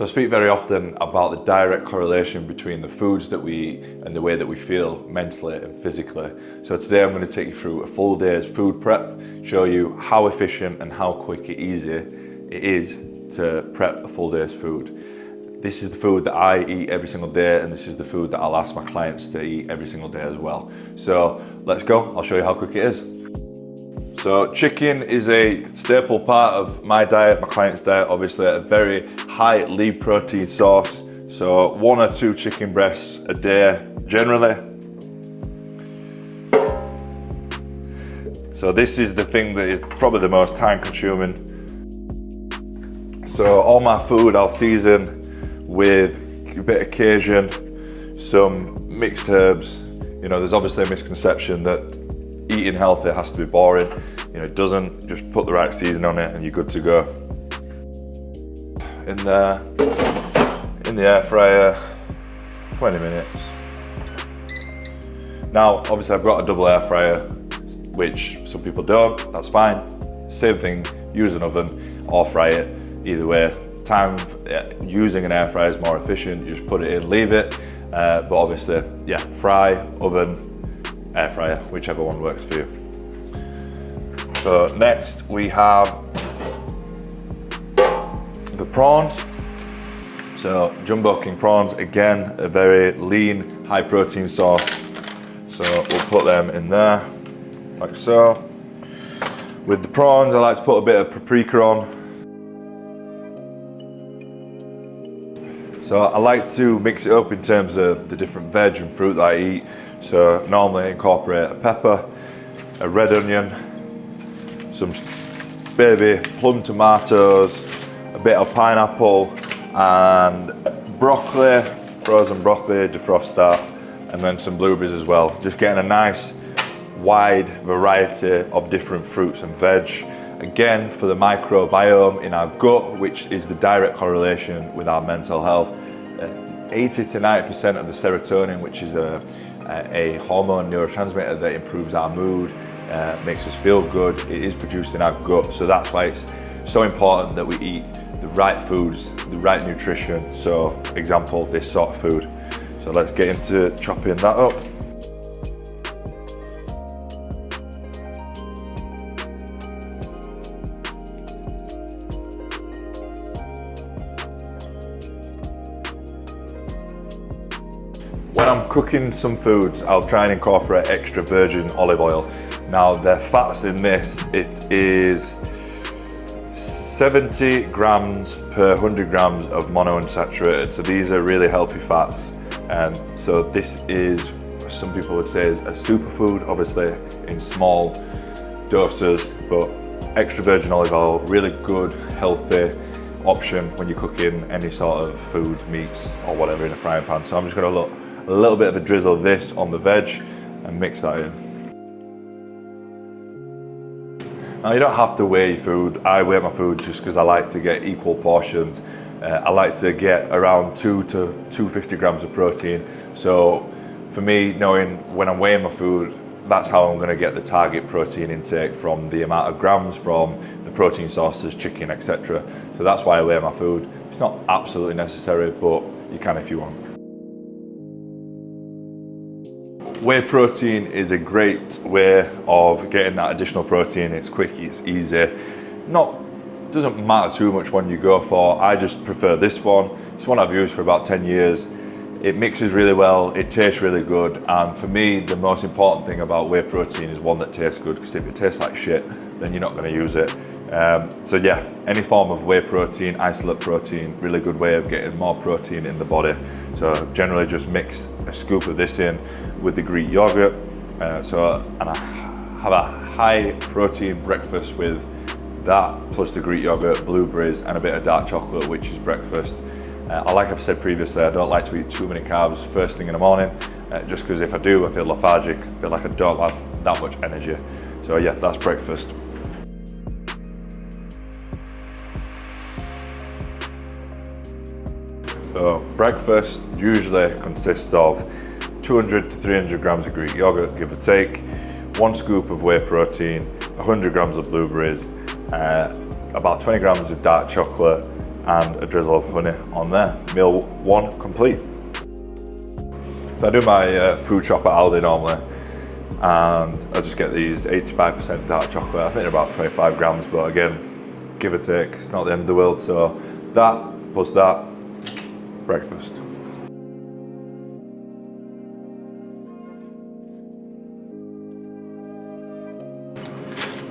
So I speak very often about the direct correlation between the foods that we eat and the way that we feel mentally and physically. So today I'm going to take you through a full day's food prep, show you how efficient and how quick and easy it is to prep a full day's food. This is the food that I eat every single day, and this is the food that I'll ask my clients to eat every single day as well. So let's go, I'll show you how quick it is. So chicken is a staple part of my diet, my client's diet, obviously a very high lean protein source. So 1 or 2 chicken breasts a day generally. So this is the thing that is probably the most time consuming. So all my food I'll season with a bit of Cajun, some mixed herbs. You know, there's obviously a misconception that eating healthy has to be boring. You know, it doesn't. Just put the right seasoning on it and you're good to go. In the air fryer, 20 minutes. Now, obviously I've got a double air fryer, which some people don't, that's fine. Same thing, use an oven or fry it. Either way, using an air fryer is more efficient. You just put it in, leave it. But obviously, yeah, fry, oven, air fryer, whichever one works for you. So next we have the prawns. So Jumbo King prawns, again, a very lean, high protein source. So we'll put them in there, like so. With the prawns, I like to put a bit of paprika on. So I like to mix it up in terms of the different veg and fruit that I eat. So normally incorporate a pepper, a red onion, some baby plum tomatoes, a bit of pineapple and broccoli, frozen broccoli, defrost that, and then some blueberries as well. Just getting a nice wide variety of different fruits and veg. Again, for the microbiome in our gut, which is the direct correlation with our mental health. 80 to 90% of the serotonin, which is a hormone neurotransmitter that improves our mood, makes us feel good, it is produced in our gut. So that's why it's so important that we eat the right foods, the right nutrition. So example, this sort of food. So let's get into chopping that up. When I'm cooking some foods, I'll try and incorporate extra virgin olive oil. Now the fats in this, it is 70 grams per 100 grams of monounsaturated. So these are really healthy fats. And so this is, some people would say, a superfood, obviously in small doses, but extra virgin olive oil, really good, healthy option when you're cooking any sort of food, meats or whatever in a frying pan. So I'm just gonna look a little bit of a drizzle of this on the veg and mix that in. Now you don't have to weigh your food. I weigh my food just because I like to get equal portions. I like to get around 2 to 250 grams of protein. So for me, knowing when I'm weighing my food, that's how I'm going to get the target protein intake from the amount of grams from the protein sources, chicken, etc. So that's why I weigh my food. It's not absolutely necessary, but you can if you want. Whey protein is a great way of getting that additional protein. It's quick, it's easy. Doesn't matter too much one you go for. I just prefer this one. It's one I've used for about 10 years. It mixes really well, it tastes really good. And for me, the most important thing about whey protein is one that tastes good, because if it tastes like shit, then you're not gonna use it. So yeah, any form of whey protein, isolate protein, really good way of getting more protein in the body. So generally just mix a scoop of this in with the Greek yogurt. And I have a high protein breakfast with that, plus the Greek yogurt, blueberries, and a bit of dark chocolate, which is breakfast. Like I've said previously, I don't like to eat too many carbs first thing in the morning, just because if I do, I feel lethargic, I feel like I don't have that much energy. So yeah, that's breakfast. So breakfast usually consists of 200 to 300 grams of Greek yogurt, give or take, 1 scoop of whey protein, 100 grams of blueberries, about 20 grams of dark chocolate, and a drizzle of honey on there. Meal 1 complete. So I do my food shop at Aldi normally, and I just get these 85% dark chocolate. I think they're about 25 grams, but again, give or take, it's not the end of the world. So that plus that, breakfast.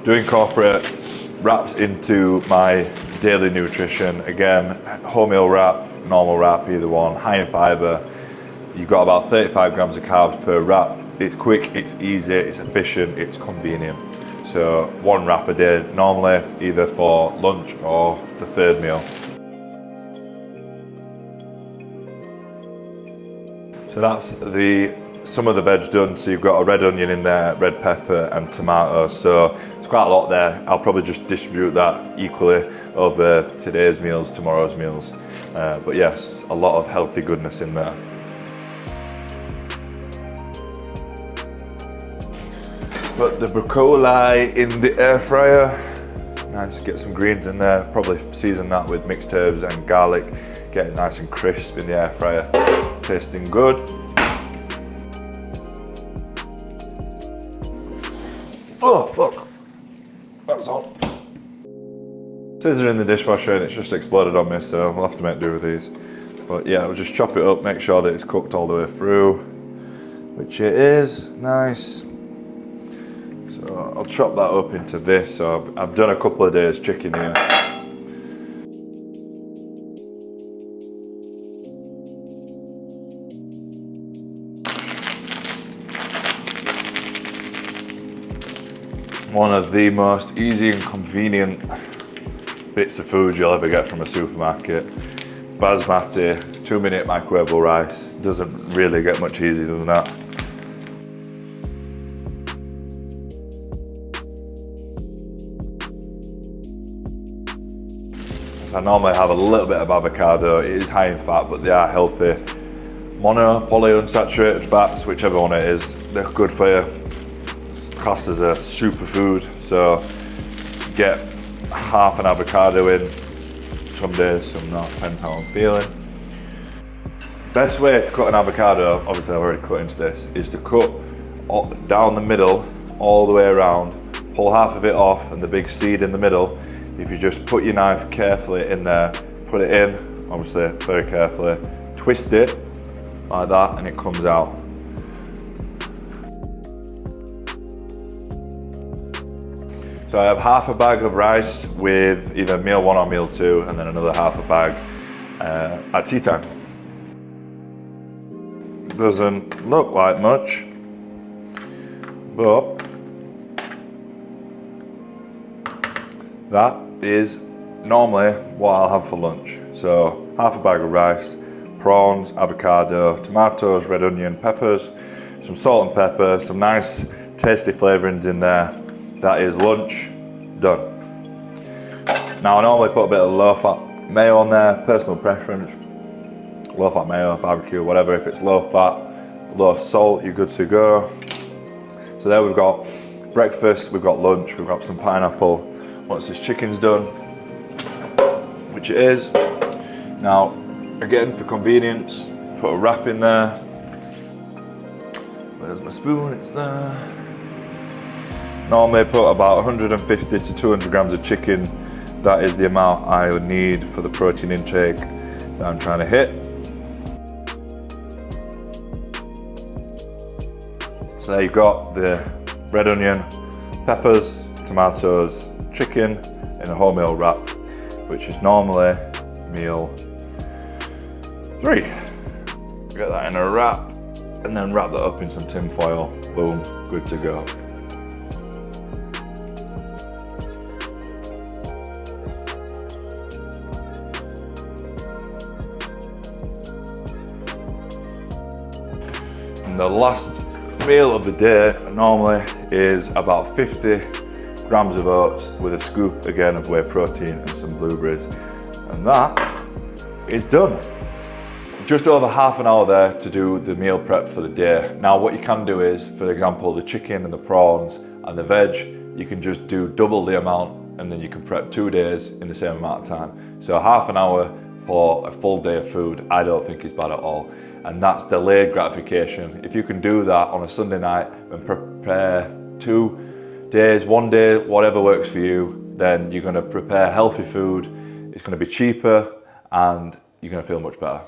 Do incorporate wraps into my daily nutrition. Again, wholemeal wrap, normal wrap, either one, high in fibre. You've got about 35 grams of carbs per wrap. It's quick, it's easy, it's efficient, it's convenient. So 1 wrap a day normally, either for lunch or the 3rd meal. So that's some of the veg done. So you've got a red onion in there, red pepper and tomato. So it's quite a lot there. I'll probably just distribute that equally over today's meals, tomorrow's meals. But yes, a lot of healthy goodness in there. Put the broccoli in the air fryer. Nice, get some greens in there. Probably season that with mixed herbs and garlic. Get it nice and crisp in the air fryer. Tasting good. Oh fuck, that's on. Scissor in the dishwasher and it's just exploded on me, so we'll have to make do with these. But yeah, I'll just chop it up, make sure that it's cooked all the way through, which it is. Nice. So I'll chop that up into this. So I've done a couple of days chicken here. One of the most easy and convenient bits of food you'll ever get from a supermarket. Basmati, 2-minute microwavable rice. Doesn't really get much easier than that. So I normally have a little bit of avocado. It is high in fat, but they are healthy. Mono, polyunsaturated fats, whichever one it is, they're good for you. Classed as a superfood, so get half an avocado in, some days, some not, depends how I'm feeling. Best way to cut an avocado, obviously I've already cut into this, is to cut down the middle, all the way around, pull half of it off and the big seed in the middle. If you just put your knife carefully in there, put it in, obviously very carefully, twist it like that and it comes out. So I have half a bag of rice with either meal 1 or meal 2, and then another half a bag at tea time. Doesn't look like much, but that is normally what I'll have for lunch. So half a bag of rice, prawns, avocado, tomatoes, red onion, peppers, some salt and pepper, some nice tasty flavourings in there. That is lunch done. Now I normally put a bit of low fat mayo on there, personal preference. Low fat mayo, barbecue, whatever. If it's low fat, low salt, you're good to go. So there we've got breakfast, we've got lunch, we've got some pineapple. Once this chicken's done, which it is. Now, again, for convenience, put a wrap in there. Where's my spoon? It's there. Normally put about 150 to 200 grams of chicken. That is the amount I would need for the protein intake that I'm trying to hit. So there you've got the red onion, peppers, tomatoes, chicken in a wholemeal wrap, which is normally meal 3. Get that in a wrap and then wrap that up in some tin foil. Boom, good to go. And the last meal of the day normally is about 50 grams of oats with a scoop again of whey protein and some blueberries. And that is done. Just over half an hour there to do the meal prep for the day. Now what you can do is, for example, the chicken and the prawns and the veg, you can just do double the amount and then you can prep 2 days in the same amount of time. So half an hour for a full day of food, I don't think is bad at all. And that's delayed gratification. If you can do that on a Sunday night and prepare 2 days, 1 day, whatever works for you, then you're going to prepare healthy food. It's going to be cheaper and you're going to feel much better.